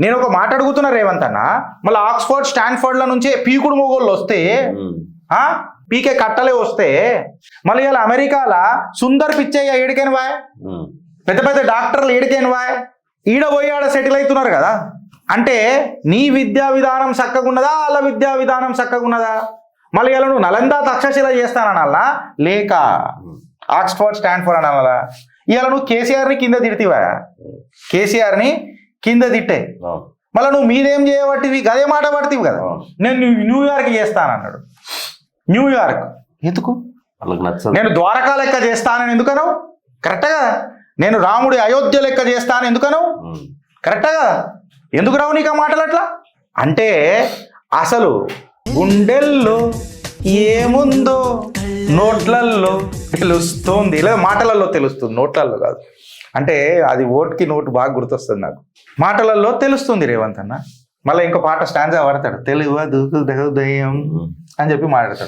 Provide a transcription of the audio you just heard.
నేను ఒక మాట అడుగుతున్నా రేవంత్ అన్న, మళ్ళీ ఆక్స్ఫర్డ్ స్టాన్ఫర్డ్ల నుంచే పీకుడు మొగోళ్ళు వస్తే పీకే కట్టలే వస్తే మళ్ళీ ఇలా అమెరికాలో సుందర్ పిచ్చయ్య ఏడికైన వాయ్, పెద్ద పెద్ద డాక్టర్లు ఏడికైన వాయ్, ఈడ పోయి ఆడ సెటిల్ అవుతున్నారు కదా. అంటే నీ విద్యా విధానం చక్కగున్నదా, వాళ్ళ విద్యా విధానం చక్కగున్నదా? మళ్ళీ ఇలా నువ్వు నలందా తక్షశిల చేస్తానన్నా లేక ఆక్స్ఫర్డ్ స్టాన్ఫర్డ్ అనాలా? ఇవాళ నువ్వు కేసీఆర్ని కింద తిడితివా, కేసీఆర్ని కింద తిట్టే మళ్ళీ నువ్వు మీదేం చేయబట్టివి, గదే మాట పడుతీవి కదా. నేను న్యూయార్క్ చేస్తానన్నాడు. న్యూయార్క్ ఎందుకు? నేను ద్వారకా లెక్క చేస్తానని ఎందుకనవు? కరెక్టా కదా. నేను రాముడి అయోధ్య లెక్క చేస్తాను ఎందుకనవు? కరెక్టా కదా. ఎందుకు రావు నీకు ఆ మాటలు అట్లా? అంటే అసలు గుండెల్లో ఏముందో నోట్లల్లో తెలుస్తుంది, లేదా మాటలలో తెలుస్తుంది, నోట్లల్లో కాదు. అంటే అది ఓట్కి నోటు బాగా గుర్తొస్తుంది నాకు. మాటలలో తెలుస్తుంది రేవంత్ అన్న. మళ్ళీ ఇంకో పాట స్టాంజా పడతాడు, తెలియదు దయం అని చెప్పి మాట్లాడతాడు.